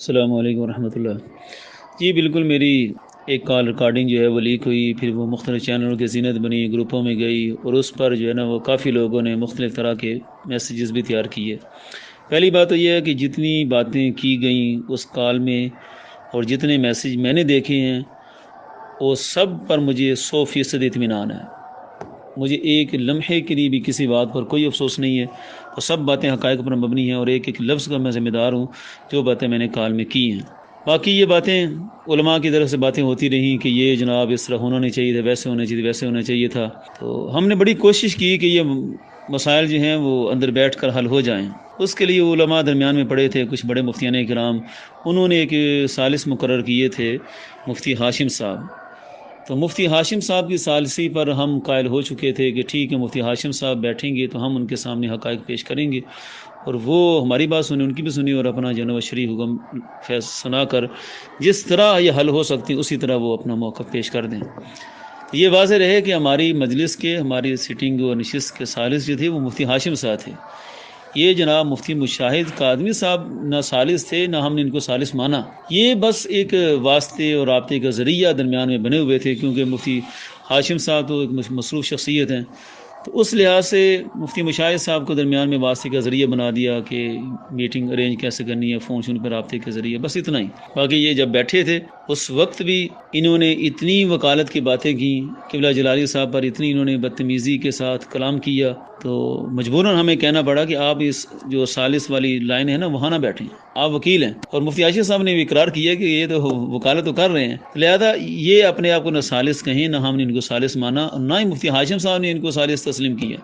السلام علیکم ورحمۃ اللہ۔ جی بالکل، میری ایک کال ریکارڈنگ جو ہے وہ لیک ہوئی، پھر وہ مختلف چینلوں کی زینت بنی، گروپوں میں گئی، اور اس پر جو ہے نا وہ کافی لوگوں نے مختلف طرح کے میسیجز بھی تیار کیے۔ پہلی بات تو یہ ہے کہ جتنی باتیں کی گئیں اس کال میں اور جتنے میسیج میں نے دیکھے ہیں وہ سب پر مجھے 100% اطمینان ہے۔ مجھے ایک لمحے کے لیے بھی کسی بات پر کوئی افسوس نہیں ہے، اور سب باتیں حقائق پر مبنی ہیں، اور ایک ایک لفظ کا میں ذمہ دار ہوں جو باتیں میں نے کال میں کی ہیں۔ باقی یہ باتیں علماء کی طرف سے باتیں ہوتی رہیں کہ یہ جناب اس طرح ہونا نہیں چاہیے تھا، ویسے ہونا چاہیے، ویسے ہونا چاہیے تھا۔ تو ہم نے بڑی کوشش کی کہ یہ مسائل جو ہیں وہ اندر بیٹھ کر حل ہو جائیں۔ اس کے لیے علماء درمیان میں پڑے تھے، کچھ بڑے مفتیان کرام، انہوں نے ایک ثالث مقرر کیے تھے، مفتی ہاشم صاحب۔ تو مفتی ہاشم صاحب کی ثالثی پر ہم قائل ہو چکے تھے کہ ٹھیک ہے، مفتی ہاشم صاحب بیٹھیں گے تو ہم ان کے سامنے حقائق پیش کریں گے، اور وہ ہماری بات سنیں، ان کی بھی سنی، اور اپنا جناب شریح حکم سنا کر جس طرح یہ حل ہو سکتی اسی طرح وہ اپنا موقف پیش کر دیں۔ تو یہ واضح رہے کہ ہماری مجلس کے، ہماری سٹنگ اور نشست کے ثالث جو تھے وہ مفتی ہاشم صاحب تھے۔ یہ جناب مفتی مشاہد قادمی صاحب نہ ثالث تھے، نہ ہم نے ان کو ثالث مانا۔ یہ بس ایک واسطے اور رابطے کا ذریعہ درمیان میں بنے ہوئے تھے، کیونکہ مفتی ہاشم صاحب تو ایک مصروف شخصیت ہیں، تو اس لحاظ سے مفتی مشاہد صاحب کو درمیان میں واسطے کا ذریعہ بنا دیا کہ میٹنگ ارینج کیسے کرنی ہے، فون شون پر رابطے کے ذریعے، بس اتنا ہی۔ باقی یہ جب بیٹھے تھے اس وقت بھی انہوں نے اتنی وکالت کی باتیں کی، قبلہ جلالی صاحب پر اتنی انہوں نے بدتمیزی کے ساتھ کلام کیا، تو مجبوراً ہمیں کہنا پڑا کہ آپ اس جو ثالث والی لائن ہے نا وہاں نہ بیٹھیں، آپ وکیل ہیں، اور مفتی عاشق صاحب نے بھی اقرار کیا کہ یہ تو وکالت تو کر رہے ہیں، لہذا یہ اپنے آپ کو نہ ثالث کہیں، نہ ہم نے ان کو ثالث مانا، اور نہ ہی مفتی ہاشم صاحب نے ان کو ثالث تسلیم کیا۔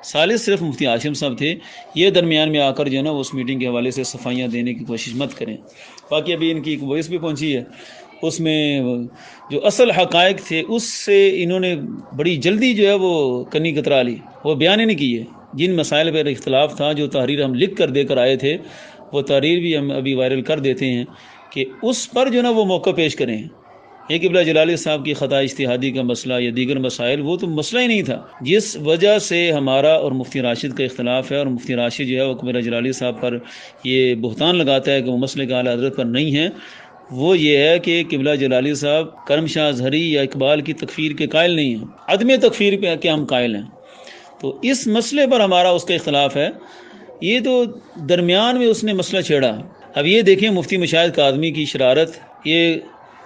ثالث صرف مفتی ہاشم صاحب تھے۔ یہ درمیان میں آ کر جو ہے نا اس میٹنگ کے حوالے سے صفائیاں دینے کی کوشش مت کریں۔ باقی ابھی ان کی ایک وائس بھی پہنچی ہے، اس میں جو اصل حقائق تھے اس سے انہوں نے بڑی جلدی جو ہے وہ کنی کترا لی، وہ بیان ہی نہیں کیے۔ جن مسائل پر اختلاف تھا، جو تحریر ہم لکھ کر دے کر آئے تھے، وہ تحریر بھی ہم ابھی وائرل کر دیتے ہیں کہ اس پر جو نا وہ موقع پیش کریں۔ یہ قبلہ جلالی صاحب کی خطا اجتہادی کا مسئلہ یا دیگر مسائل، وہ تو مسئلہ ہی نہیں تھا۔ جس وجہ سے ہمارا اور مفتی راشد کا اختلاف ہے، اور مفتی راشد جو ہے وہ قبلہ جلالی صاحب پر یہ بہتان لگاتا ہے کہ وہ مسئلے کا اعلیٰ حضرت پر نہیں ہے، وہ یہ ہے کہ قبلہ جلالی صاحب کرم شاہ اظہری یا اقبال کی تکفیر کے قائل نہیں ہیں، عدم تکفیر پہ کہ ہم قائل ہیں۔ تو اس مسئلے پر ہمارا اس کا اختلاف ہے، یہ تو درمیان میں اس نے مسئلہ چھیڑا۔ اب یہ دیکھیں مفتی مشاہد قادمی کی شرارت، یہ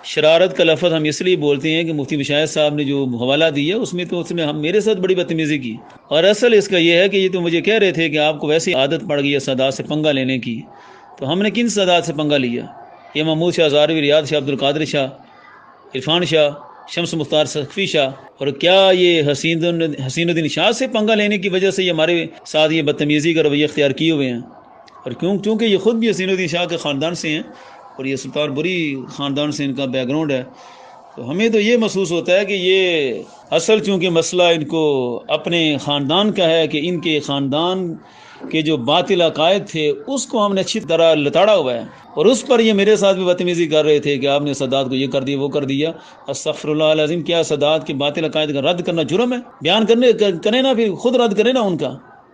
شرارت کا لفظ ہم اس لیے بولتے ہیں کہ مفتی مشاہد صاحب نے جو حوالہ دیا اس میں تو اس نے ہم میرے ساتھ بڑی بدتمیزی کی، اور اصل اس کا یہ ہے کہ یہ تو مجھے کہہ رہے تھے کہ آپ کو ویسی عادت پڑ گئی ہے سادات سے پنگا لینے کی، تو ہم نے کن سادات سے پنگا لیا؟ یہ محمود شاہ ہزاروی، ریاض شاہ، عبدالقادر شاہ، عرفان شاہ، شمس مختار سقفی شاہ، اور کیا یہ حسین الدین شاہ سے پنگا لینے کی وجہ سے یہ ہمارے ساتھ یہ بدتمیزی کا رویہ اختیار کیے ہوئے ہیں؟ اور چونکہ یہ خود بھی حسین الدین شاہ کے خاندان سے ہیں، اور یہ سلطان بری خاندان سے ان کا بیک گراؤنڈ ہے، تو ہمیں تو یہ محسوس ہوتا ہے کہ یہ اصل چونکہ مسئلہ ان کو اپنے خاندان کا ہے، کہ ان کے خاندان کے جو باطل عقائد تھے اس کو ہم نے اچھی طرح لتاڑا ہوا ہے، اور اس پر یہ میرے ساتھ بھی بدتمیزی کر رہے تھے کہ آپ نے سادات کو یہ کر دیا، وہ کر دیا۔ استغفر اللہ العظیم، کیا سادات کے باطل عقائد کا رد کرنا جرم ہے؟ بیان کریں نا، پھر خود رد کریں نا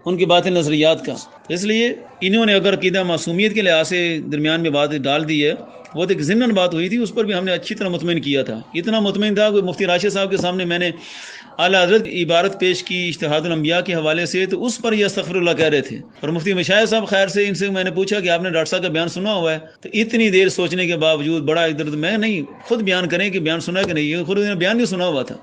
ان کی باطل نظریات کا۔ اس لیے انہوں نے اگر عقیدہ معصومیت کے لحاظ سے درمیان میں بات ڈال دی ہے، وہ تو ایک ضمن بات ہوئی تھی، اس پر بھی ہم نے اچھی طرح مطمئن کیا تھا، اتنا مطمئن تھا کہ مفتی راشد صاحب کے سامنے میں نے اعلیٰ حضرت عبارت پیش کی اجتہاد الانبیاء کے حوالے سے، تو اس پر یہ استغفر اللہ کہہ رہے تھے، اور مفتی مشاہد صاحب خیر سے ان سے میں نے پوچھا کہ آپ نے ڈاکٹر صاحب کا بیان سنا ہوا ہے؟ تو اتنی دیر سوچنے کے باوجود بڑا ادھر میں نہیں، خود بیان کریں کہ بیان سنا ہے کہ نہیں، یہ خود بیان نہیں سنا ہوا تھا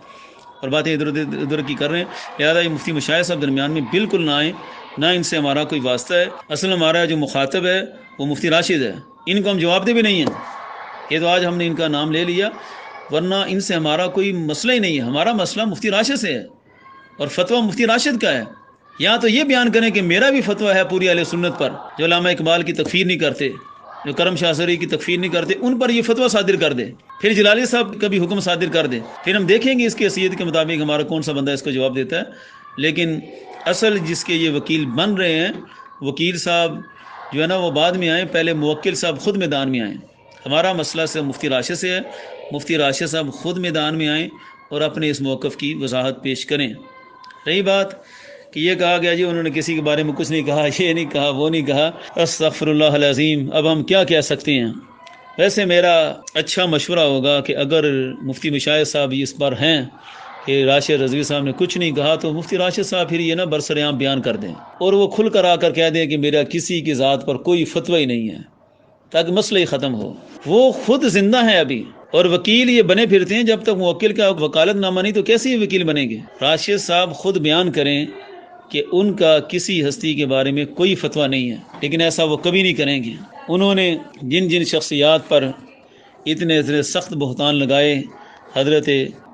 اور باتیں ادھر کی کر رہے ہیں۔ لہٰذا یہ مفتی مشاہد صاحب درمیان میں بالکل نہ آئیں، نہ ان سے ہمارا کوئی واسطہ ہے۔ اصل ہمارا جو مخاطب ہے وہ مفتی راشد ہے، ان کو ہم جواب دے بھی نہیں ہیں، یہ تو آج ہم نے ان کا نام لے لیا، ورنہ ان سے ہمارا کوئی مسئلہ ہی نہیں ہے۔ ہمارا مسئلہ مفتی راشد سے ہے، اور فتویٰ مفتی راشد کا ہے۔ یا تو یہ بیان کریں کہ میرا بھی فتویٰ ہے پوری اہل سنت پر، جو علامہ اقبال کی تکفیر نہیں کرتے، جو کرم شاہ اظہری کی تکفیر نہیں کرتے، ان پر یہ فتویٰ صادر کر دے، پھر جلالی صاحب کا بھی حکم صادر کر دے، پھر ہم دیکھیں گے اس کی حیثیت کے مطابق ہمارا کون سا بندہ اس کو جواب دیتا ہے۔ لیکن اصل جس کے یہ وکیل بن رہے ہیں، وکیل صاحب جو ہے نا وہ بعد میں آئیں، پہلے موکل صاحب خود میدان میں آئیں۔ ہمارا مسئلہ سے مفتی راشد سے ہے، مفتی راشد صاحب خود میدان میں آئیں اور اپنے اس موقف کی وضاحت پیش کریں۔ رہی بات کہ یہ کہا گیا جی انہوں نے کسی کے بارے میں کچھ نہیں کہا، یہ نہیں کہا، وہ نہیں کہا، استغفر اللہ العظیم، اب ہم کیا کہہ سکتے ہیں۔ ویسے میرا اچھا مشورہ ہوگا کہ اگر مفتی مشائخ صاحب اس پر ہیں کہ راشد رضوی صاحب نے کچھ نہیں کہا، تو مفتی راشد صاحب پھر یہ برسر عام بیان کر دیں اور وہ کھل کر آ کر کہہ دیں کہ میرا کسی کی ذات پر کوئی فتوی ہی نہیں ہے، تاکہ مسئلہ ہی ختم ہو۔ وہ خود زندہ ہیں ابھی، اور وکیل یہ بنے پھرتے ہیں، جب تک موکل کا وکالت نامہ نہیں تو کیسے یہ وکیل بنیں گے۔ راشد صاحب خود بیان کریں کہ ان کا کسی ہستی کے بارے میں کوئی فتویٰ نہیں ہے، لیکن ایسا وہ کبھی نہیں کریں گے۔ انہوں نے جن جن شخصیات پر اتنے سخت بہتان لگائے، حضرت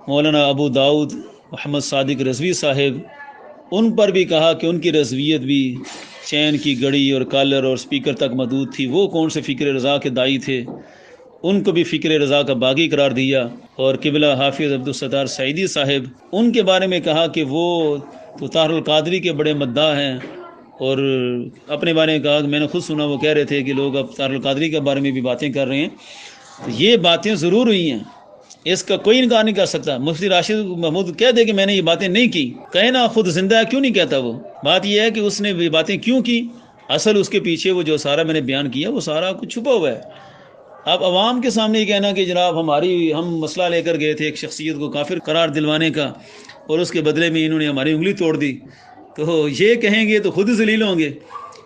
مولانا ابو داؤد محمد صادق رضوی صاحب، ان پر بھی کہا کہ ان کی رضویت بھی چین کی گڑی اور کالر اور سپیکر تک محدود تھی، وہ کون سے فکر رضا کے دائی تھے، ان کو بھی فکر رضا کا باغی قرار دیا۔ اور قبلہ حافظ عبدالستار سعیدی صاحب، ان کے بارے میں کہا کہ وہ تو طاہر القادری کے بڑے مداح ہیں، اور اپنے بارے میں کہا کہ میں نے خود سنا وہ کہہ رہے تھے کہ لوگ اب طاہر القادری کے بارے میں بھی باتیں کر رہے ہیں۔ تو یہ باتیں ضرور ہوئی ہیں، اس کا کوئی انکار نہیں کر سکتا۔ مفتی راشد محمود کہہ دے کہ میں نے یہ باتیں نہیں کی، کہے نا خود زندہ ہے، کیوں نہیں کہتا وہ؟ بات یہ ہے کہ اس نے یہ باتیں کیوں کی، اصل اس کے پیچھے وہ جو سارا میں نے بیان کیا وہ سارا کچھ چھپا ہوا ہے۔ اب عوام کے سامنے یہ کہنا کہ جناب ہم مسئلہ لے کر گئے تھے ایک شخصیت کو کافر قرار دلوانے کا، اور اس کے بدلے میں انہوں نے ہماری انگلی توڑ دی، تو یہ کہیں گے تو خود ہی ذلیل ہوں گے۔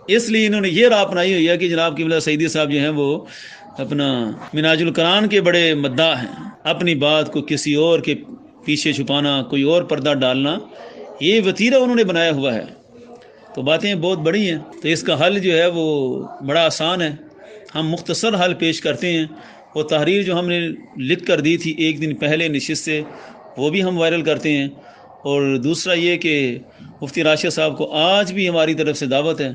اس لیے انہوں نے یہ راہ اپنائی ہوئی ہے کہ جناب قبلہ سعیدی صاحب جو ہیں وہ اپنا مناج القرآن کے بڑے مداح ہیں، اپنی بات کو کسی اور کے پیچھے چھپانا، کوئی اور پردہ ڈالنا، یہ وتیرہ انہوں نے بنایا ہوا ہے۔ تو باتیں بہت بڑی ہیں، تو اس کا حل جو ہے وہ بڑا آسان ہے، ہم مختصر حل پیش کرتے ہیں۔ وہ تحریر جو ہم نے لکھ کر دی تھی ایک دن پہلے نشست سے، وہ بھی ہم وائرل کرتے ہیں۔ اور دوسرا یہ کہ مفتی راشد صاحب کو آج بھی ہماری طرف سے دعوت ہے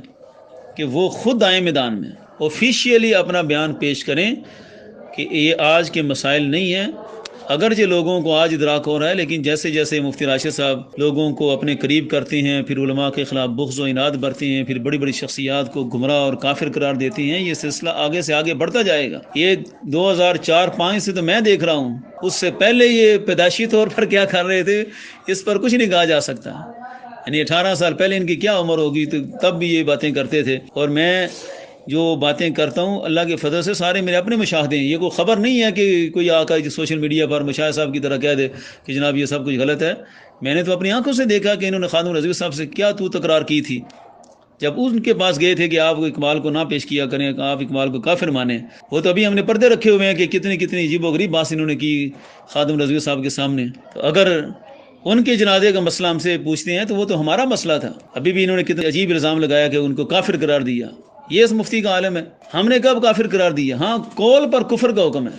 کہ وہ خود آئیں میدان میں، آفیشیلی اپنا بیان پیش کریں کہ یہ آج کے مسائل نہیں ہیں۔ اگرچہ لوگوں کو آج ادراک ہو رہا ہے، لیکن جیسے جیسے مفتی راشد صاحب لوگوں کو اپنے قریب کرتے ہیں، پھر علماء کے خلاف بغض و عناد برتے ہیں، پھر بڑی بڑی شخصیات کو گمراہ اور کافر قرار دیتے ہیں، یہ سلسلہ آگے سے آگے بڑھتا جائے گا۔ یہ 2004-05 سے تو میں دیکھ رہا ہوں، اس سے پہلے یہ پیدائشی طور پر کیا کر رہے تھے اس پر کچھ نہیں کہا جا سکتا۔ یعنی 18 سال پہلے ان کی کیا عمر ہوگی، تو تب بھی یہ باتیں کرتے تھے۔ اور میں جو باتیں کرتا ہوں اللہ کے فضل سے سارے میرے اپنے مشاہدے ہیں، یہ کوئی خبر نہیں ہے کہ کوئی آ کر سوشل میڈیا پر مشاہد صاحب کی طرح کہہ دے کہ جناب یہ سب کچھ غلط ہے۔ میں نے تو اپنی آنکھوں سے دیکھا کہ انہوں نے خادم رضوی صاحب سے کیا تکرار کی تھی جب ان کے پاس گئے تھے کہ آپ اقبال کو نہ پیش کیا کریں، آپ اقبال کو کافر مانیں۔ وہ تو ابھی ہم نے پردے رکھے ہوئے ہیں کہ کتنی کتنی عجیب و غریب بات انہوں نے کی خادم رضوی صاحب کے سامنے۔ تو اگر ان کے جنازے کا مسئلہ ہم سے پوچھتے ہیں تو وہ تو ہمارا مسئلہ تھا، ابھی بھی انہوں نے کتنے عجیب الزام لگایا کہ ان کو کافر قرار دیا۔ یہ اس مفتی کا عالم ہے، ہم نے کب کافر قرار دیا؟ ہاں، قول پر کفر کا حکم ہے۔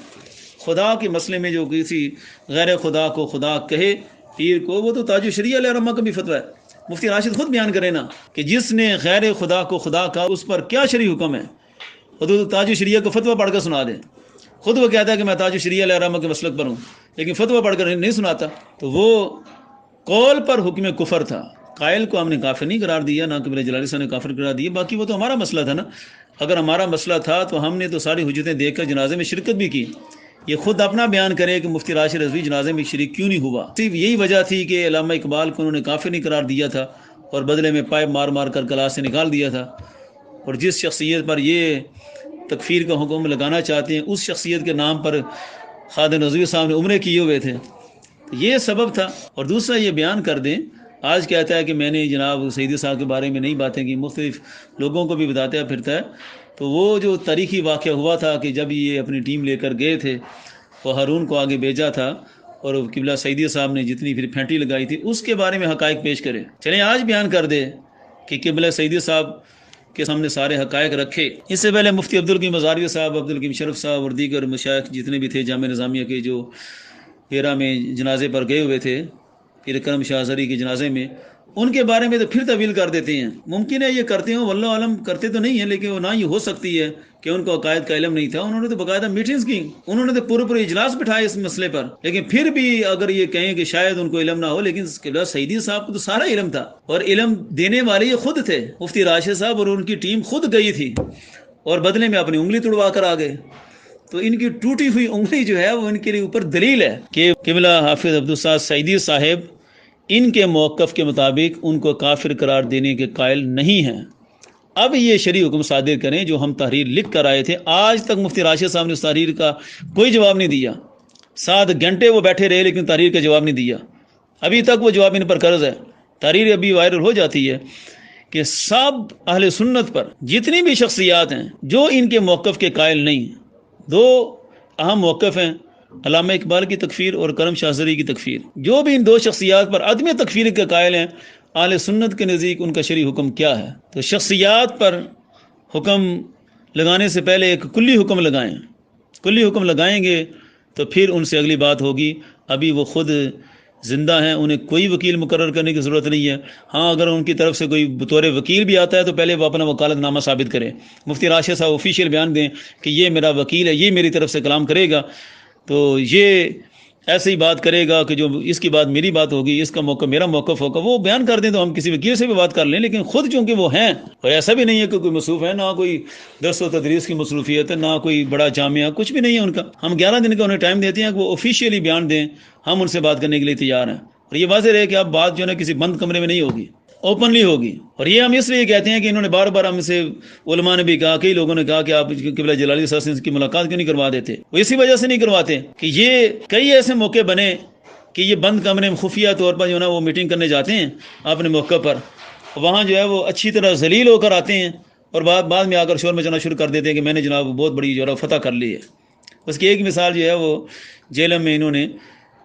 خدا کے مسئلے میں جو کسی غیر خدا کو خدا کہے، پیر کو، وہ تو تاج الشریعہ علیہ رحمہ کا بھی فتویٰ ہے۔ مفتی راشد خود بیان کرے نا کہ جس نے غیر خدا کو خدا کہا اس پر کیا شرعی حکم ہے، وہ تو تاج الشریعہ کو فتویٰ پڑھ کر سنا دے۔ خود وہ کہتا ہے کہ میں تاج الشریعہ علیہ رحمہ کے مسلک پر ہوں، لیکن فتویٰ پڑھ کر نہیں سناتا۔ تو وہ قول پر حکم کفر تھا، قائل کو ہم نے کافر نہیں قرار دیا، نہ قبلہ جلالی صاحب نے کافر قرار دیا۔ باقی وہ تو ہمارا مسئلہ تھا نا، اگر ہمارا مسئلہ تھا تو ہم نے تو ساری حجتیں دیکھ کر جنازے میں شرکت بھی کی۔ یہ خود اپنا بیان کرے کہ مفتی راشد رضوی جنازے میں شریک کیوں نہیں ہوا۔ صرف یہی وجہ تھی کہ علامہ اقبال کو انہوں نے کافر نہیں قرار دیا تھا اور بدلے میں پائپ مار مار کر کلاس سے نکال دیا تھا، اور جس شخصیت پر یہ تکفیر کا حکم لگانا چاہتے ہیں اس شخصیت کے نام پر خادم رضوی صاحب نے عمرے کیے ہوئے تھے، یہ سبب تھا۔ اور دوسرا یہ بیان کر دیں، آج کہتا ہے کہ میں نے جناب سعیدی صاحب کے بارے میں نئی باتیں کی، مختلف لوگوں کو بھی بتاتا پھرتا ہے۔ تو وہ جو تاریخی واقعہ ہوا تھا کہ جب یہ اپنی ٹیم لے کر گئے تھے، وہ ہارون کو آگے بھیجا تھا، اور قبلہ سعیدی صاحب نے جتنی پھر پھینٹی لگائی تھی اس کے بارے میں حقائق پیش کرے۔ چلیں آج بیان کر دے کہ قبلہ سعیدی صاحب کے سامنے سارے حقائق رکھے۔ اس سے پہلے مفتی عبدالحکیم ازہری صاحب، عبدالحکیم شرف صاحب اور دیگر مشائخ جتنے بھی تھے جامعہ نظامیہ کے، جو ہیرا میں جنازے پر گئے ہوئے تھے پیر اکرم شاہ ازہری کے جنازے میں، ان کے بارے میں تو پھر طویل کر دیتے ہیں۔ ممکن ہے یہ کرتے ہوں، واللہ عالم کرتے تو نہیں ہیں، لیکن وہ نہ یہ ہو سکتی ہے کہ ان کو عقائد کا علم نہیں تھا۔ انہوں نے تو باقاعدہ میٹنگز کی، انہوں نے تو پورے اجلاس بٹھائے اس مسئلے پر، لیکن پھر بھی اگر یہ کہیں کہ شاید ان کو علم نہ ہو، لیکن قبلہ سعیدی صاحب کو تو سارا علم تھا، اور علم دینے والے یہ خود تھے، مفتی راشد صاحب، اور ان کی ٹیم خود گئی تھی اور بدلے میں اپنی انگلی توڑوا کر آ گئے۔ تو ان کی ٹوٹی ہوئی انگلی جو ہے وہ ان کے لیے اوپر دلیل ہے کہ قبلہ حافظ عبدالسعید سعیدی صاحب ان کے موقف کے مطابق ان کو کافر قرار دینے کے قائل نہیں ہیں۔ اب یہ شرعی حکم صادر کریں جو ہم تحریر لکھ کر آئے تھے۔ آج تک مفتی راشد صاحب نے اس تحریر کا کوئی جواب نہیں دیا۔ 7 گھنٹے وہ بیٹھے رہے لیکن تحریر کا جواب نہیں دیا۔ ابھی تک وہ جواب ان پر قرض ہے۔ تحریر ابھی وائرل ہو جاتی ہے کہ سب اہل سنت پر جتنی بھی شخصیات ہیں جو ان کے موقف کے قائل نہیں ہیں، 2 اہم موقف ہیں، علامہ اقبال کی تکفیر اور کرم شاہ زری کی تکفیر، جو بھی ان 2 شخصیات پر عدم تکفیر کے قائل ہیں، اہل سنت کے نزدیک ان کا شرعی حکم کیا ہے؟ تو شخصیات پر حکم لگانے سے پہلے ایک کلی حکم لگائیں۔ کلی حکم لگائیں گے تو پھر ان سے اگلی بات ہوگی۔ ابھی وہ خود زندہ ہیں، انہیں کوئی وکیل مقرر کرنے کی ضرورت نہیں ہے۔ ہاں اگر ان کی طرف سے کوئی بطور وکیل بھی آتا ہے تو پہلے وہ اپنا وکالت نامہ ثابت کرے، مفتی راشد صاحب آفیشیل بیان دیں کہ یہ میرا وکیل ہے، یہ میری طرف سے کلام کرے گا، تو یہ ایسے ہی بات کرے گا کہ جو اس کی بات میری بات ہوگی، اس کا موقف میرا موقف ہوگا، وہ بیان کر دیں تو ہم کسی وکیل سے بھی بات کر لیں۔ لیکن خود چونکہ وہ ہیں، اور ایسا بھی نہیں ہے کہ کوئی مصروف ہے، نہ کوئی درس و تدریس کی مصروفیت ہے، نہ کوئی بڑا جامعہ، کچھ بھی نہیں ہے ان کا۔ ہم 11 دن کا انہیں ٹائم دیتے ہیں کہ وہ آفیشیلی بیان دیں، ہم ان سے بات کرنے کے لیے تیار ہیں۔ اور یہ واضح رہے کہ اب بات جو ہے نا کسی بند کمرے میں نہیں ہوگی، اوپنلی ہوگی۔ اور یہ ہم اس لیے کہتے ہیں کہ انہوں نے بار بار ہم سے، علماء نے بھی کہا، کئی لوگوں نے کہا کہ آپ قبلہ جلالی صاحب سے کی ملاقات کیوں نہیں کروا دیتے؟ وہ اسی وجہ سے نہیں کرواتے کہ یہ کئی ایسے موقع بنے کہ یہ بند کمرے میں خفیہ طور پر جو ہے نا وہ میٹنگ کرنے جاتے ہیں اپنے موقع پر، وہاں جو ہے وہ اچھی طرح ذلیل ہو کر آتے ہیں اور بعد میں آ کر شور مچانا شروع کر دیتے ہیں کہ میں نے جناب بہت بڑی جو ہے فتح کر لی ہے۔ اس کی ایک مثال جو ہے وہ جیلم میں انہوں نے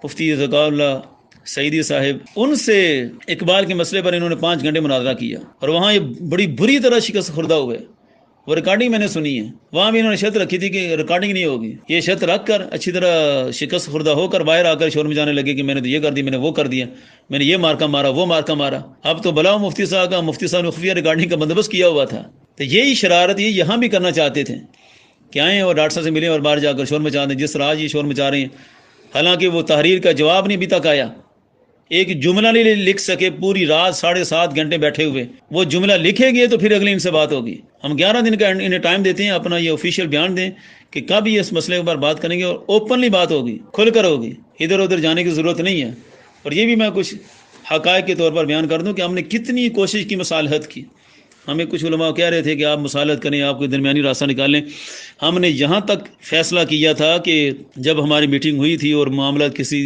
مفتی ذکاء اللہ سعیدی صاحب، ان سے اقبال کے مسئلے پر انہوں نے 5 گھنٹے مناظرہ کیا اور وہاں یہ بڑی بری طرح شکست خوردہ ہوئے۔ وہ ریکارڈنگ میں نے سنی ہے، وہاں بھی انہوں نے شرط رکھی تھی کہ ریکارڈنگ نہیں ہوگی۔ یہ شرط رکھ کر اچھی طرح شکست خوردہ ہو کر باہر آ کر شور میں جانے لگے کہ میں نے تو یہ کر دی، میں نے وہ کر دیا، میں نے یہ مارکا مارا، وہ مارکا مارا۔ اب تو بلاؤ مفتی صاحب کا، مفتی صاحب نے خفیہ ریکارڈنگ کا بندوبست کیا ہوا تھا۔ تو یہی شرارت یہ یہاں بھی کرنا چاہتے تھے کہ آئیں اور ڈاکٹر صاحب سے ملیں اور باہر جا کر شور مچا دیں، جس طرح آج یہ شور مچا رہے ہیں۔ حالانکہ وہ تحریر کا جواب نہیں ابھی تک آیا، ایک جملہ نہیں لکھ سکے، پوری رات 7.5 گھنٹے بیٹھے ہوئے۔ وہ جملہ لکھیں گے تو پھر اگلے ان سے بات ہوگی۔ ہم 11 دن کا انہیں ٹائم دیتے ہیں، اپنا یہ آفیشیل بیان دیں کہ کب یہ اس مسئلے پر بات کریں گے اور اوپنلی بات ہوگی، کھل کر ہوگی، ادھر ادھر جانے کی ضرورت نہیں ہے۔ اور یہ بھی میں کچھ حقائق کے طور پر بیان کر دوں کہ ہم نے کتنی کوشش کی مصالحت کی۔ ہمیں کچھ علماء کہہ رہے تھے کہ آپ مصالحت کریں، آپ کوئی درمیانی راستہ نکالیں۔ ہم نے یہاں تک فیصلہ کیا تھا کہ جب ہماری میٹنگ ہوئی تھی اور معاملات کسی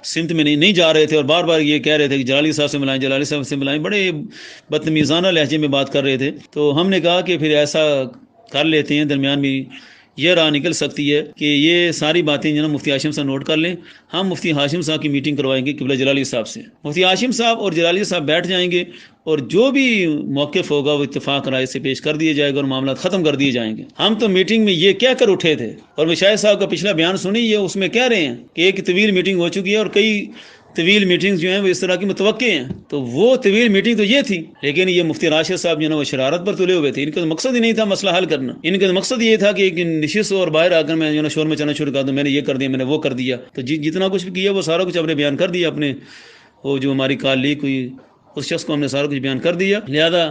سمت میں نہیں جا رہے تھے اور بار بار یہ کہہ رہے تھے کہ جلالی صاحب سے ملائیں، جلالی صاحب سے ملائیں، بڑے بدتمیزانہ لہجے میں بات کر رہے تھے، تو ہم نے کہا کہ پھر ایسا کر لیتے ہیں، درمیان میں یہ راہ نکل سکتی ہے کہ یہ ساری باتیں جو نا مفتی ہاشم صاحب نوٹ کر لیں۔ ہم مفتی ہاشم صاحب کی میٹنگ کروائیں گے قبلہ جلالی صاحب سے، مفتی ہاشم صاحب اور جلالی صاحب بیٹھ جائیں گے اور جو بھی موقف ہوگا وہ اتفاق رائے سے پیش کر دیے جائے گا اور معاملات ختم کر دیے جائیں گے۔ ہم تو میٹنگ میں یہ کہہ کر اٹھے تھے، اور مشاہد صاحب کا پچھلا بیان سنی، یہ اس میں کہہ رہے ہیں کہ ایک طویل میٹنگ ہو چکی ہے اور کئی طویل میٹنگ جو ہیں وہ اس طرح کی متوقع ہیں۔ تو وہ طویل میٹنگ تو یہ تھی، لیکن یہ مفتی راشد صاحب جو ہے وہ شرارت پر تلے ہوئے تھے۔ ان کا مقصد ہی نہیں تھا مسئلہ حل کرنا، ان کا مقصد یہ تھا کہ ایک نشست اور باہر آ کر میں جو ہے شور مچانا شروع کر دوں، میں نے یہ کر دیا، میں نے وہ کر دیا۔ تو جتنا کچھ بھی کیا وہ سارا کچھ اپنے بیان کر دیا، اپنے وہ جو ہماری کال لیک ہوئی اس شخص کو ہم نے سارا کچھ بیان کر دیا۔ لہذا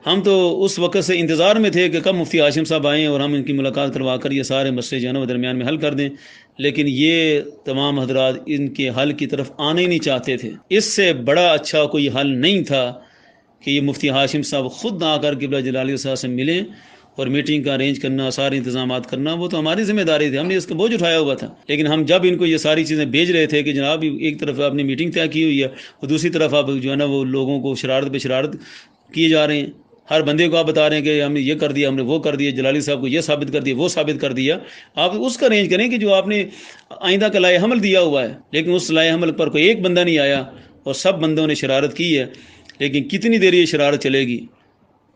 ہم تو اس وقت سے انتظار میں تھے کہ کب مفتی ہاشم صاحب آئیں اور ہم ان کی ملاقات کروا کر یہ سارے مسئلے جو ہے نا وہ درمیان میں حل کر دیں، لیکن یہ تمام حضرات ان کے حل کی طرف آنے نہیں چاہتے تھے۔ اس سے بڑا اچھا کوئی حل نہیں تھا کہ یہ مفتی ہاشم صاحب خود آ کر قبلہ جلالی صاحب سے ملیں اور میٹنگ کا ارینج کرنا، سارے انتظامات کرنا، وہ تو ہماری ذمہ داری تھی، ہم نے اس کا بوجھ اٹھایا ہوا تھا۔ لیکن ہم جب ان کو یہ ساری چیزیں بھیج رہے تھے کہ جناب ایک طرف آپ نے میٹنگ طے کی ہوئی ہے اور دوسری طرف آپ جو ہے نا وہ لوگوں کو شرارت پہ شرارت کیے جا رہے ہیں، ہر بندے کو آپ بتا رہے ہیں کہ ہم نے یہ کر دیا، ہم نے وہ کر دیا، جلالی صاحب کو یہ ثابت کر دیا، وہ ثابت کر دیا، آپ اس کا ارینج کریں کہ جو آپ نے آئندہ کا لائحہ عمل دیا ہوا ہے۔ لیکن اس لائحہ عمل پر کوئی ایک بندہ نہیں آیا اور سب بندوں نے شرارت کی ہے۔ لیکن کتنی دیر یہ شرارت چلے گی؟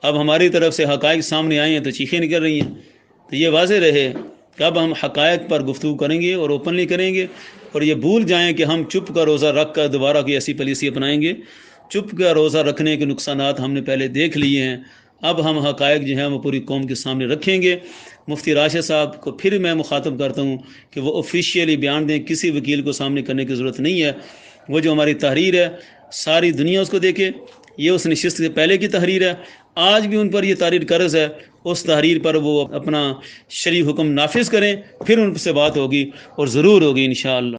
اب ہماری طرف سے حقائق سامنے آئے ہیں تو چیخیں نکل رہی ہیں۔ تو یہ واضح رہے کہ اب ہم حقائق پر گفتگو کریں گے اور اوپنلی کریں گے، اور یہ بھول جائیں کہ ہم چپ کا روزہ رکھ کر دوبارہ کوئی ایسی پالیسی اپنائیں گے۔ چپ کا روزہ رکھنے کے نقصانات ہم نے پہلے دیکھ لیے ہیں، اب ہم حقائق جو ہیں وہ پوری قوم کے سامنے رکھیں گے۔ مفتی راشد صاحب کو پھر میں مخاطب کرتا ہوں کہ وہ آفیشیلی بیان دیں، کسی وکیل کو سامنے کرنے کی ضرورت نہیں ہے۔ وہ جو ہماری تحریر ہے ساری دنیا اس کو دیکھے، یہ اس نشست سے پہلے کی تحریر ہے، آج بھی ان پر یہ تحریر قرض ہے، اس تحریر پر وہ اپنا شرعی حکم نافذ کریں، پھر ان سے بات ہوگی اور ضرور ہوگی انشاءاللہ۔